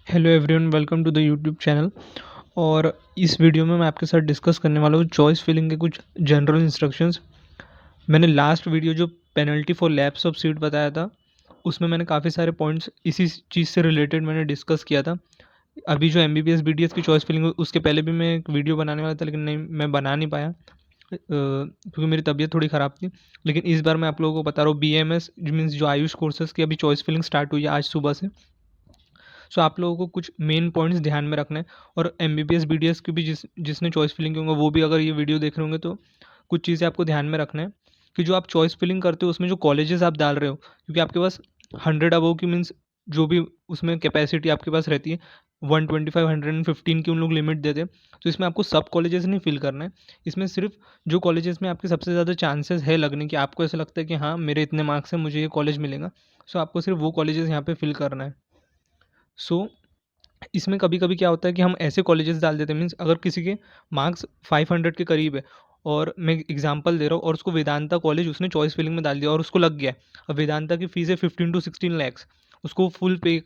Hello everyone, welcome to the YouTube channel. और इस video में मैं आपके साथ डिस्कस करने वाला हूँ चॉइस फिलिंग के कुछ जनरल इंस्ट्रक्शंस। मैंने लास्ट वीडियो जो penalty for lapse of seat बताया था, उसमें मैंने काफ़ी सारे पॉइंट्स इसी चीज़ से रिलेटेड मैंने डिस्कस किया था। अभी जो MBBS BDS की चॉइस फिलिंग, उसके पहले भी मैं एक वीडियो बनाने वाला था, लेकिन नहीं, मैं बना नहीं पाया क्योंकि मेरी तबीयत थोड़ी ख़राब थी। लेकिन इस बार मैं आप लोगों को बता रहा हूँ, BMS मीन्स जो आयुष कोर्सेज़ की अभी चॉइस फिलिंग स्टार्ट हुई है आज सुबह से। सो आप लोगों को कुछ मेन पॉइंट्स ध्यान में रखने हैं। और MBBS BDS की भी जिसने चॉइस फिलिंग की होंगे, वो भी अगर ये वीडियो देख रहे होंगे तो कुछ चीज़ें आपको ध्यान में रखना है कि जो आप चॉइस फिलिंग करते हो उसमें जो कॉलेजेस आप डाल रहे हो, क्योंकि आपके पास 100 अबव की मीन्स जो भी उसमें कैपेसिटी आपके पास रहती है, 125 115 की उन लोग लिमिट देते हैं। तो इसमें आपको सब कॉलेजेस नहीं फिल करना है। इसमें सिर्फ जो कॉलेजेस में आपके सबसे ज़्यादा चांसेस है लगने की, आपको ऐसा लगता है कि हाँ मेरे इतने मार्क्स हैं, मुझे ये कॉलेज मिलेगा, सो आपको सिर्फ वो कॉलेजेस यहाँ पे फिल करना है। सो इसमें कभी-कभी क्या होता है कि हम ऐसे कॉलेजेस डाल देते हैं, मीन्स अगर किसी के मार्क्स 500 के करीब है, और मैं एग्जांपल दे रहा हूँ, और उसको वेदांता कॉलेज उसने चॉइस फिलिंग में डाल दिया और उसको लग गया है। अब वेदांता की फ़ीस है 15 टू 16 लैक्स, उसको फुल पे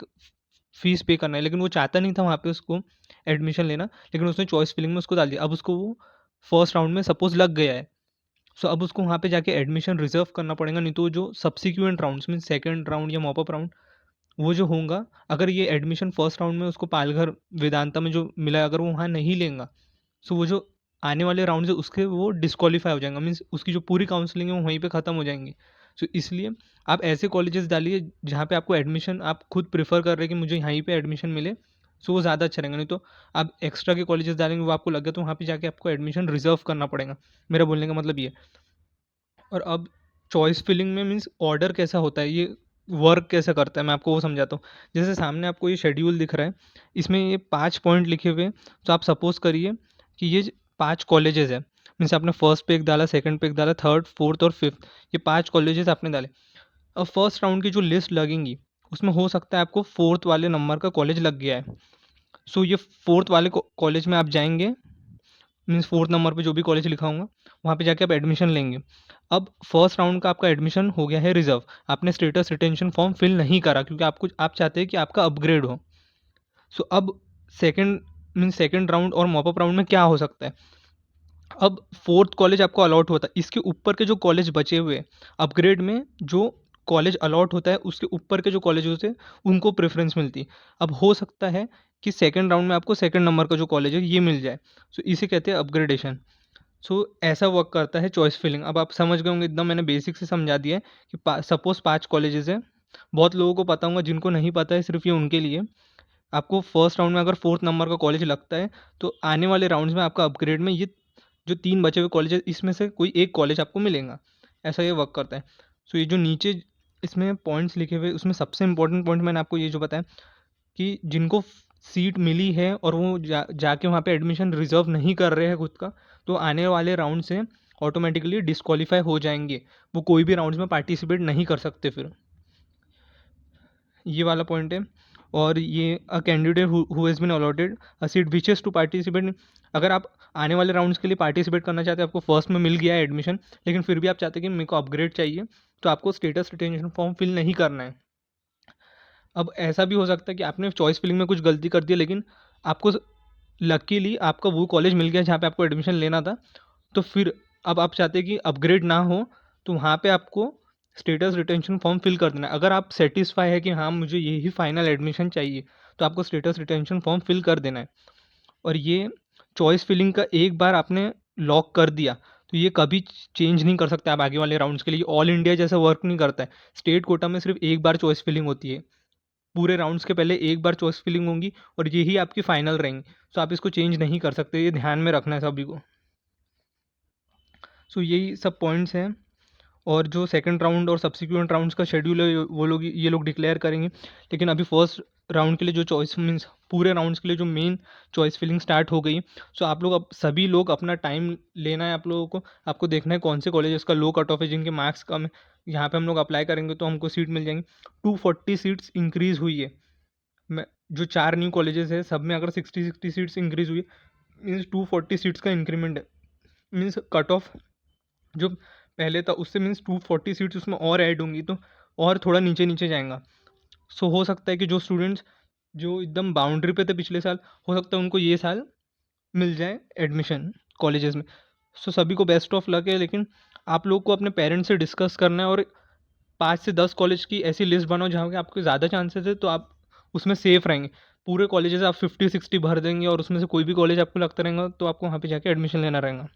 फ़ीस पे करना है, लेकिन वो चाहता नहीं था वहाँ पे उसको एडमिशन लेना, लेकिन उसने चॉइस फिलिंग में उसको डाल दिया। अब उसको वो फर्स्ट राउंड में सपोज़ लग गया है, सो अब उसको वहाँ पे जाके एडमिशन रिज़र्व करना पड़ेगा, नहीं तो जो subsequent rounds means second round या मॉप अप राउंड, वो जो होगा, अगर ये एडमिशन फर्स्ट राउंड में उसको पालघर वेदांता में जो मिला है, अगर वो वहाँ नहीं लेगा, सो वो जो आने वाले राउंड है उसके वो डिस्क्वालीफाई हो जाएगा, मीन्स उसकी जो पूरी काउंसलिंग है वो वहीं पे ख़त्म हो जाएंगी। सो इसलिए आप ऐसे कॉलेजेस डालिए जहाँ पे आपको एडमिशन, आप खुद प्रेफर कर रहे हैं कि मुझे यहीं पे एडमिशन मिले, सो वो ज़्यादा अच्छा रहेगा। नहीं तो आप एक्स्ट्रा के कॉलेजेस डालेंगे, वो आपको लग गया तो वहाँ पे जाके आपको एडमिशन रिजर्व करना पड़ेगा। मेरा बोलने का मतलब ये। और अब चॉइस फिलिंग में मीन्स ऑर्डर कैसा होता है, ये वर्क कैसे करता है, मैं आपको वो समझाता हूँ। जैसे सामने आपको ये शेड्यूल दिख रहा है, इसमें ये 5 पॉइंट लिखे हुए हैं। तो आप सपोज़ करिए कि ये 5 कॉलेजेस हैं, मीन्स आपने फर्स्ट पे एक डाला, सेकंड पे एक डाला, थर्ड, फोर्थ और फिफ्थ, ये 5 कॉलेजेस आपने डाले। अब फर्स्ट राउंड की जो लिस्ट लगेंगी, उसमें हो सकता है आपको फोर्थ वाले नंबर का कॉलेज लग गया है। सो ये फोर्थ वाले कॉलेज में आप जाएंगे, मीन्स फोर्थ नंबर पे जो भी कॉलेज लिखा होगा, वहाँ पे जाके आप एडमिशन लेंगे। अब फर्स्ट राउंड का आपका एडमिशन हो गया है रिजर्व, आपने स्टेटस रिटेंशन फॉर्म फिल नहीं करा क्योंकि आप चाहते हैं कि आपका अपग्रेड हो। सो अब सेकंड मीन्स सेकंड राउंड और मॉपअप राउंड में क्या हो सकता है, अब फोर्थ कॉलेज आपको अलॉट होता है, इसके ऊपर के जो कॉलेज बचे हुए अपग्रेड में, जो कॉलेज अलॉट होता है उसके ऊपर के जो कॉलेज होते हैं उनको प्रेफरेंस मिलती है। अब हो सकता है कि सेकंड राउंड में आपको सेकंड नंबर का जो कॉलेज है ये मिल जाए। सो इसे कहते हैं अपग्रेडेशन। सो ऐसा वर्क करता है चॉइस फिलिंग। अब आप समझ गए होंगे, एकदम मैंने बेसिक से समझा दिया है कि सपोज 5 कॉलेजेस हैं। बहुत लोगों को पता होगा, जिनको नहीं पता है सिर्फ ये उनके लिए। आपको फर्स्ट राउंड में अगर फोर्थ नंबर का कॉलेज लगता है, तो आने वाले राउंड्स में आपका अपग्रेड में ये जो 3 बचे हुए कॉलेज है, इसमें से कोई एक कॉलेज आपको मिलेगा। ऐसा ये वर्क करता है। सो ये जो नीचे इसमें पॉइंट्स लिखे हुए, उसमें सबसे इंपॉर्टेंट पॉइंट मैंने आपको ये जो बताया कि जिनको सीट मिली है और वो जाके वहाँ पे एडमिशन रिजर्व नहीं कर रहे हैं खुद का, तो आने वाले राउंड से ऑटोमेटिकली डिस्क्वालीफाई हो जाएंगे। वो कोई भी राउंड्स में पार्टिसिपेट नहीं कर सकते फिर। ये वाला पॉइंट है। और ये a candidate who has been allotted a seat which is to participate, अगर आप आने वाले राउंड्स के लिए पार्टिसिपेट करना चाहते हैं, आपको फर्स्ट में मिल गया है एडमिशन, लेकिन फिर भी आप चाहते हैं कि मेरे को अपग्रेड चाहिए, तो आपको स्टेटस रिटेंशन फॉर्म फिल नहीं करना है। अब ऐसा भी हो सकता है कि आपने चॉइस फिलिंग में कुछ गलती कर दी, लेकिन आपको लकीली आपका वो कॉलेज मिल गया जहाँ पे आपको एडमिशन लेना था। तो फिर अब आप चाहते हैं कि अपग्रेड ना हो, तो वहाँ पे आपको स्टेटस रिटेंशन फॉर्म फिल कर देना है। अगर आप सेटिस्फाई है कि हाँ मुझे यही फाइनल एडमिशन चाहिए, तो आपको स्टेटस रिटेंशन फॉर्म फिल कर देना है। और ये चॉइस फिलिंग का एक बार आपने लॉक कर दिया, तो ये कभी चेंज नहीं कर सकते आप आगे वाले राउंड्स के लिए। ऑल इंडिया जैसा वर्क नहीं करता है। स्टेट कोटा में सिर्फ एक बार चॉइस फिलिंग होती है, पूरे राउंड्स के पहले एक बार चॉइस फिलिंग होंगी, और यही आपकी फाइनल रहेंगी। सो आप इसको चेंज नहीं कर सकते, ये ध्यान में रखना है सभी को। सो यही सब पॉइंट्स हैं। और जो सेकंड राउंड और सब्सिक्वेंट राउंड्स का शेड्यूल है, वो लोग ये लोग डिक्लेयर करेंगे। लेकिन अभी फर्स्ट राउंड के लिए जो चॉइस मीन्स पूरे राउंड्स के लिए जो मेन चॉइस फिलिंग स्टार्ट हो गई। सो आप लोग, अब सभी लोग अपना टाइम लेना है आप लोगों को। आपको देखना है कौन से कॉलेजेस का लो कट ऑफ है, जिनके मार्क्स कम है, यहाँ पे हम लोग अप्लाई करेंगे तो हमको सीट मिल जाएंगी। 240 सीट्स इंक्रीज़ हुई है। मैं जो 4 न्यू कॉलेजेस है, सब में अगर 60 सीट्स इंक्रीज़ हुई, मीन्स 240 सीट्स का इंक्रीमेंट है। मीन्स कट ऑफ जो पहले था उससे मीन्स 240 सीट्स उसमें और ऐड होंगी, तो और थोड़ा नीचे नीचे जाएगा। सो हो सकता है कि जो स्टूडेंट्स जो एकदम बाउंड्री पे थे पिछले साल, हो सकता है उनको ये साल मिल जाए एडमिशन कॉलेजेस में। सो सभी को बेस्ट ऑफ लक है, लेकिन आप लोग को अपने पेरेंट्स से डिस्कस करना है और 5 से 10 कॉलेज की ऐसी लिस्ट बनाओ जहाँ पे आपके ज़्यादा चांसेस है, तो आप उसमें सेफ रहेंगे। पूरे कॉलेजेस आप 50-60 भर देंगे और उसमें से कोई भी कॉलेज आपको लगता रहेगा तो आपको वहाँ पे जाके एडमिशन लेना रहेगा।